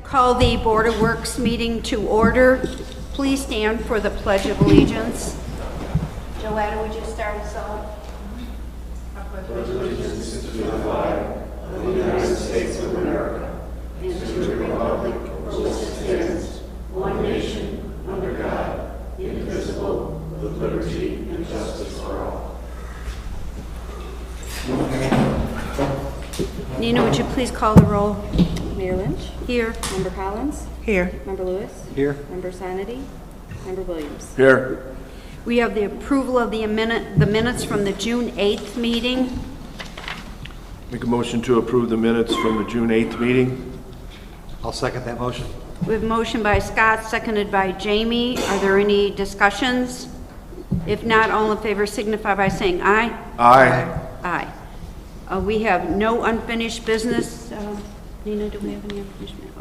Call the Board of Works meeting to order. Please stand for the Pledge of Allegiance. Joanna, would you start us off? I pledge allegiance to the flag of the United States of America and to the republic for which it stands, one nation, under God, indivisible, with liberty and justice for all. Nina, would you please call the roll? Mayor Lynch? Here. Member Collins? Here. Member Lewis? Here. Member Sanity? Member Williams? Here. We have the approval of the minutes from the June 8th meeting. Make a motion to approve the minutes from the June 8th meeting. I'll second that motion. We have a motion by Scott, seconded by Jamie. Are there any discussions? If not, all in favor signify by saying aye. Aye. Aye. We have no unfinished business. Nina, do we have any unfinished business?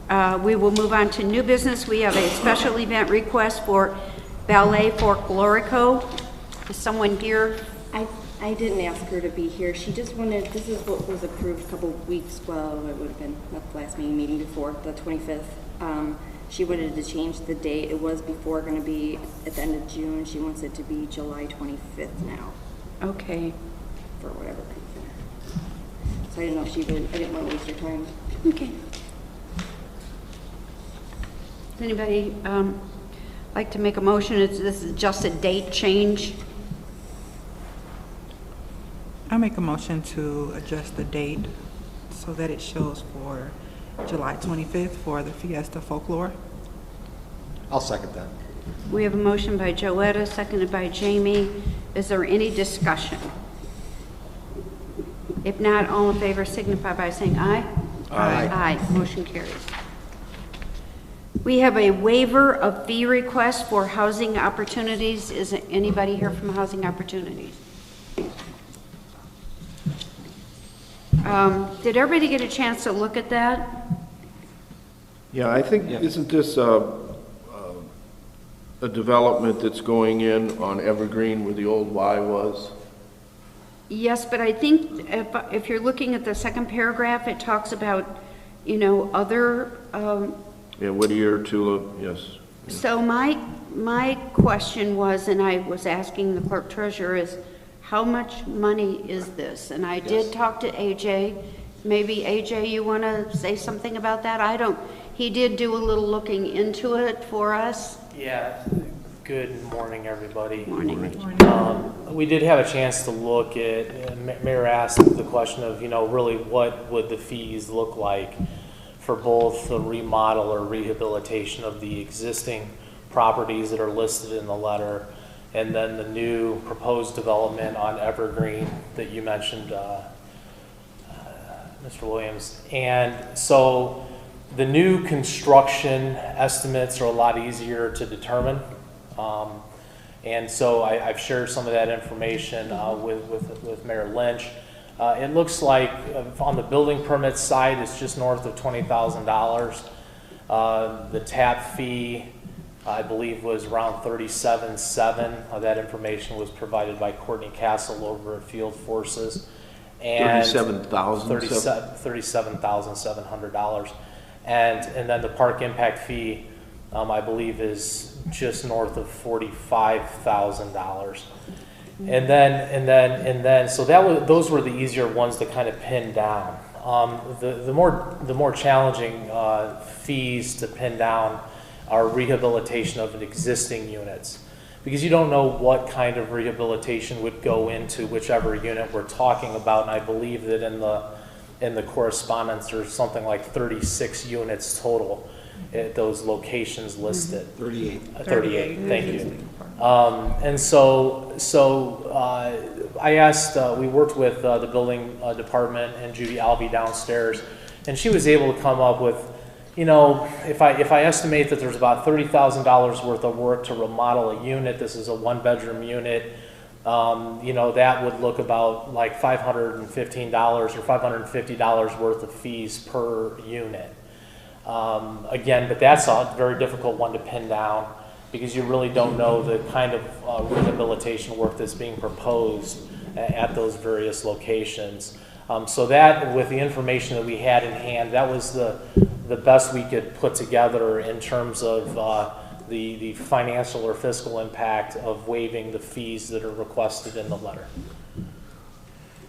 Okay. We will move on to new business. We have a special event request for Ballet Folklorico. Is someone here? I didn't ask her to be here. She just wanted, this is what was approved a couple weeks, well, it would have been not the last meeting before, the 25th. She wanted to change the date. It was before going to be at the end of June. She wants it to be July 25th now. Okay. For whatever reason. So I didn't know if I didn't want to waste her time. Okay. Does anybody like to make a motion? This is just a date change. I make a motion to adjust the date so that it shows for July 25th for the Fiesta Folklore. I'll second that. We have a motion by Joetta, seconded by Jamie. Is there any discussion? If not, all in favor signify by saying aye. Aye. Aye. Motion carries. We have a waiver of fee request for housing opportunities. Is anybody here from Housing Opportunities? Did everybody get a chance to look at that? Yeah, I think, isn't this a development that's going in on Evergreen where the old Y was? Yes, but I think if you're looking at the second paragraph, it talks about, you know, other, Yeah, Whittier, Tulip, yes. so my question was, and I was asking the clerk treasurer, is how much money is this? And I did talk to AJ. Maybe AJ, you want to say something about that? He did do a little looking into it for us. Yeah, good morning, everybody. Morning. We did have a chance to look at, Mayor asked the question of, you know, really what would the fees look like for both the remodel or rehabilitation of the existing properties that are listed in the letter, and then the new proposed development on Evergreen that you mentioned, Mr. Williams. And so the new construction estimates are a lot easier to determine. And so I've shared some of that information with Mayor Lynch. It looks like on the building permit side, it's just north of $20,000. The tap fee, I believe, was around $37,700. That information was provided by Courtney Castle over at Field Forces. And $37,700. And then the park impact fee, I believe, is just north of $45,000. And then, so those were the easier ones to kind of pin down. The more challenging fees to pin down are rehabilitation of existing units, because you don't know what kind of rehabilitation would go into whichever unit we're talking about. And I believe that in the correspondence, there's something like 36 units total at those locations listed. 38. 38, thank you. And so I asked, we worked with the building department and Judy Alvey downstairs, and she was able to come up with, you know, if I estimate that there's about $30,000 worth of work to remodel a unit, this is a one-bedroom unit, you know, that would look about like $515 or $550 worth of fees per unit. Again, but that's a very difficult one to pin down, because you really don't know the kind of rehabilitation work that's being proposed at those various locations. So that, with the information that we had in hand, that was the best we could put together in terms of the financial or fiscal impact of waiving the fees that are requested in the letter.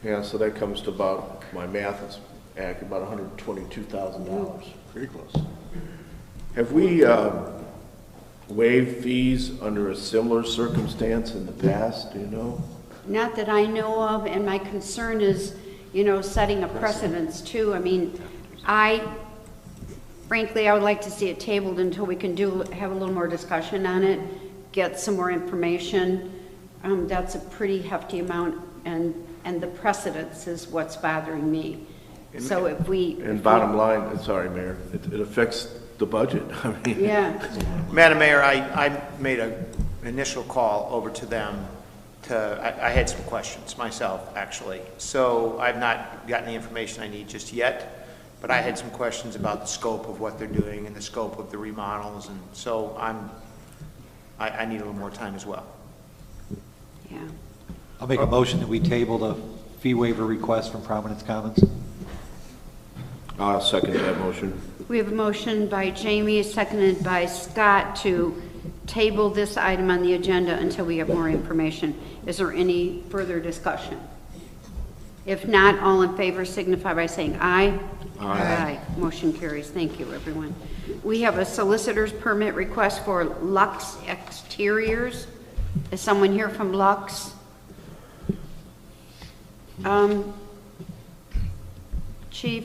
Yeah, so that comes to about, my math is about $122,000. Pretty close. Have we waived fees under a similar circumstance in the past, do you know? Not that I know of, and my concern is, you know, setting a precedence too. I mean, frankly, I would like to see it tabled until we can have a little more discussion on it, get some more information. That's a pretty hefty amount, and the precedence is what's bothering me. So if we... Bottom line, sorry, Mayor, it affects the budget. I mean, yeah. Madam Mayor, I made an initial call over to them. I had some questions myself, actually. So I've not gotten the information I need just yet, but I had some questions about the scope of what they're doing and the scope of the remodels, and so I need a little more time as well. Yeah. I'll make a motion that we table the fee waiver request from Prominence Commons. I'll second that motion. We have a motion by Jamie, seconded by Scott, to table this item on the agenda until we have more information. Is there any further discussion? If not, all in favor signify by saying aye. Aye. Motion carries. Thank you, everyone. We have a solicitor's permit request for Lux Exteriors. Is someone here from Lux? Chief,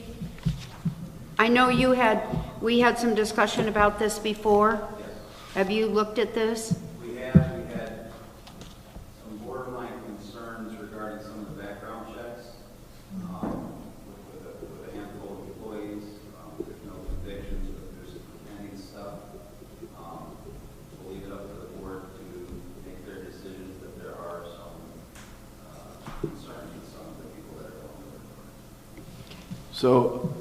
I know we had some discussion about this before. Have you looked at this? We had some borderline concerns regarding some of the background checks, with a handful of employees, there's no convictions, but there's pending stuff. We'll leave it up to the board to make their decisions, but there are some concerns with some of the people that are on the board. So,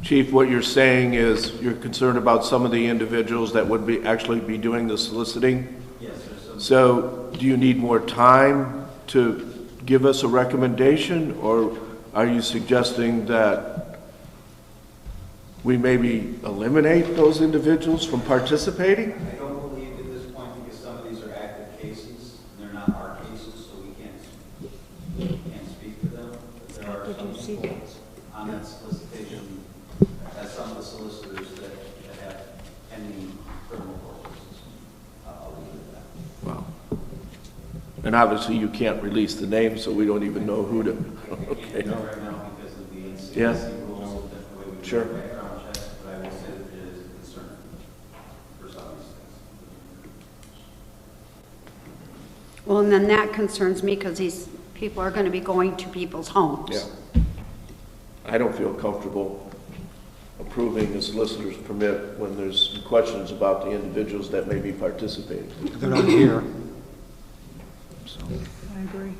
Chief, what you're saying is you're concerned about some of the individuals that would actually be doing the soliciting? Yes, there's some. So, do you need more time to give us a recommendation, or are you suggesting that we maybe eliminate those individuals from participating? I don't believe at this point, because some of these are active cases, and they're not our cases, so we can't speak to them. But there are some people on that solicitation, as some of the solicitors that have pending criminal court cases. I'll leave it at that. Wow. And obviously you can't release the names, so we don't even know who to, okay. You know, right now, because of the NCAC Yeah. rules, that the way we Sure. do background checks, but I will say that it is a concern for some of these things. Well, and then that concerns me because these people are going to be going to people's homes. Yeah. I don't feel comfortable approving a solicitor's permit when there's questions about the individuals that may be participating. They're not here. So, I agree.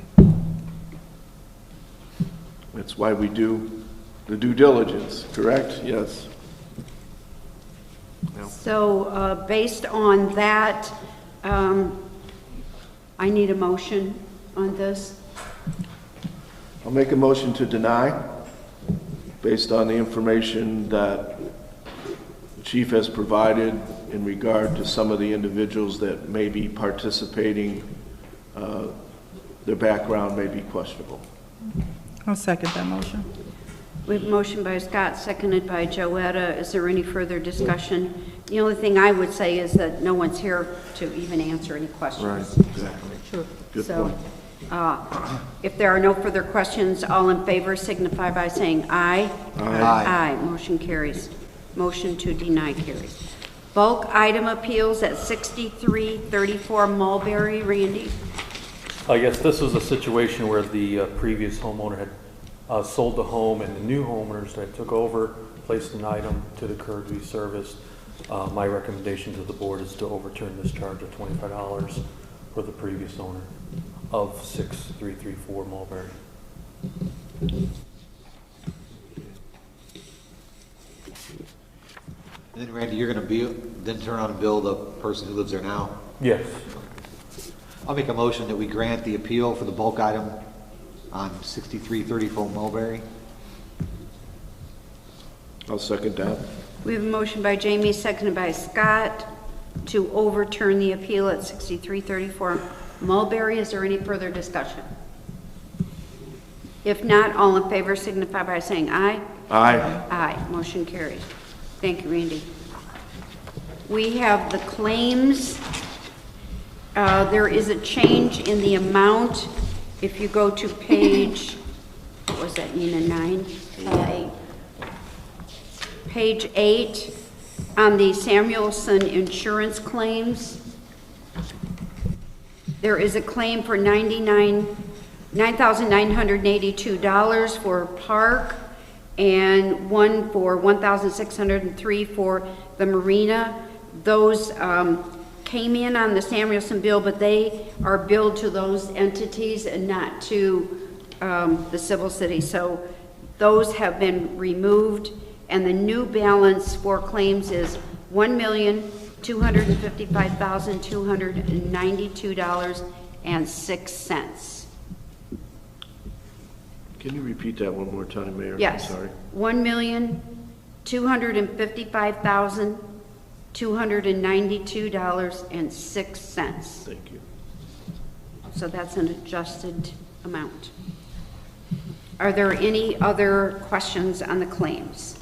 That's why we do the due diligence, correct? Yes. So based on that, I need a motion on this. I'll make a motion to deny based on the information that the chief has provided in regard to some of the individuals that may be participating. Their background may be questionable. I'll second that motion. We have a motion by Scott, seconded by Joetta. Is there any further discussion? The only thing I would say is that no one's here to even answer any questions. Exactly. Sure. Good So, point. if there are no further questions, all in favor signify by saying aye. Aye. Aye. Motion carries. Motion to deny carries. Bulk item appeals at 6334 Mulberry. Randy? Yes, this was a situation where the previous homeowner had sold the home, and the new homeowners that took over placed an item to the curb to be serviced. My recommendation to the board is to overturn this charge of $25 for the previous owner of 6334 Mulberry. and then Randy, you're going to then turn on and bill the person who lives there now? Yes. I'll make a motion that we grant the appeal for the bulk item on 6334 Mulberry. I'll second that. We have a motion by Jamie, seconded by Scott, to overturn the appeal at 6334 Mulberry. Is there any further discussion? If not, all in favor signify by saying aye. Aye. Aye. Motion carries. Thank you, Randy. We have the claims. There is a change in the amount. If you go to page, what was that, Nina, 9? Page 8, on the Samuelson insurance claims, there is a claim for $9,982 for Park, and one for $1,603 for the Marina. Those came in on the Samuelson bill, but they are billed to those entities and not to the Civil City. So those have been removed, and the new balance for claims is $1,255,292.06. Can you repeat that one more time, Mayor? Yes. I'm sorry. $1,255,292.06. Thank you. So that's an adjusted amount. Are there any other questions on the claims?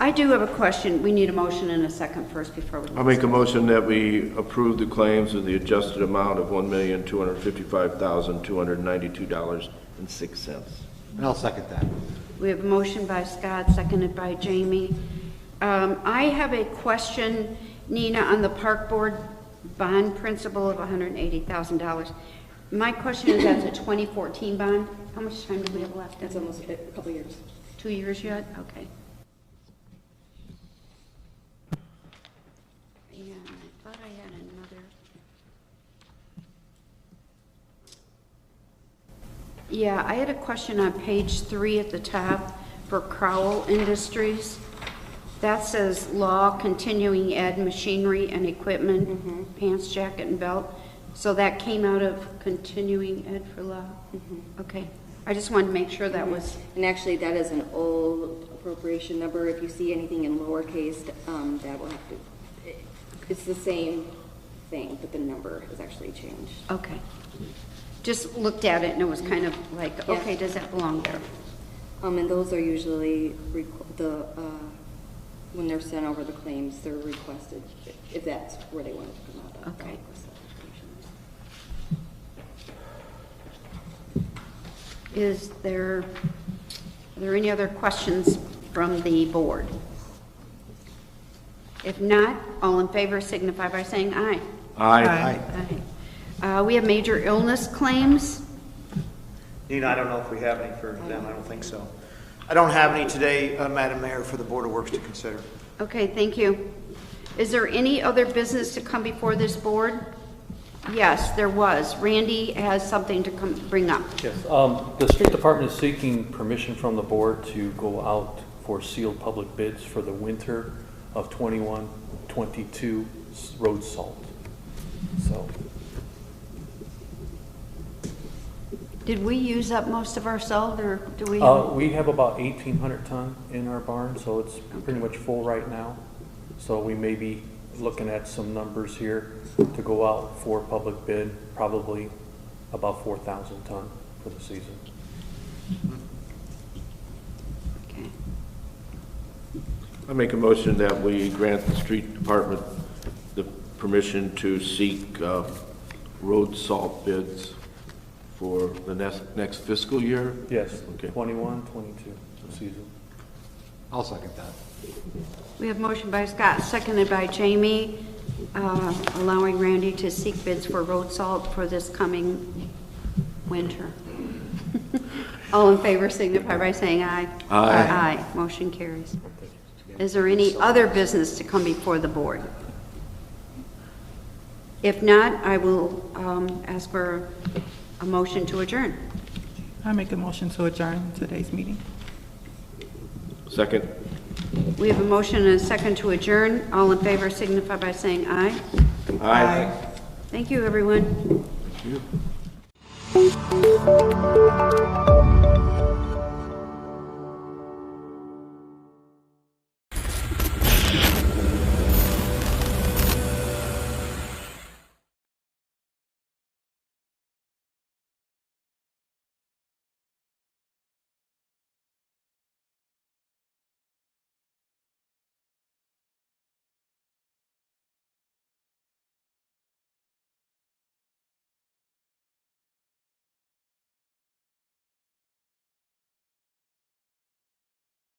I do have a question. We need a motion and a second first before we. I'll make a motion that we approve the claims with the adjusted amount of $1,255,292.06. And I'll second that. We have a motion by Scott, seconded by Jamie. I have a question, Nina, on the park board bond principal of $180,000. My question is, that's a 2014 bond. How much time do we have left? That's almost a couple years. 2 years yet? Okay. Yeah, I thought I had another. Yeah, I had a question on page 3 at the top for Crowell Industries. That says law, continuing ed, machinery and equipment, pants, jacket, and belt. So that came out of continuing ed for law? Okay. I just wanted to make sure that was. And actually, that is an old appropriation number. If you see anything in lowercase, that will have to, it's the same thing, but the number has actually changed. Okay. Just looked at it and it was kind of like, okay, does that belong there? And those are usually when they're sent over the claims, they're requested if that's where they want it to come out of. Okay. Are there any other questions from the board? If not, all in favor signify by saying aye. Aye. Aye. We have major illness claims. Nina, I don't know if we have any for them. I don't think so. I don't have any today, Madam Mayor, for the Board of Works to consider. Okay, thank you. Is there any other business to come before this board? Yes, there was. Randy has something to bring up. Yes, the street department is seeking permission from the board to go out for sealed public bids for the winter of 21-22 road salt. So. Did we use up most of our salt, or do we? We have about 1,800 ton in our barn, so it's pretty much full right now. So we may be looking at some numbers here to go out for public bid, probably about 4,000 ton for the season. Okay. I make a motion that we grant the street department the permission to seek road salt bids for the next fiscal year? Yes, Okay. 21-22 season. I'll second that. We have motion by Scott, seconded by Jamie, allowing Randy to seek bids for road salt for this coming winter. All in favor signify by saying aye. Aye. Aye. Motion carries. Is there any other business to come before the board? If not, I will ask for a motion to adjourn. I make a motion to adjourn today's meeting. Second. We have a motion and a second to adjourn. All in favor signify by saying aye. Aye. Thank you, everyone. Thank you.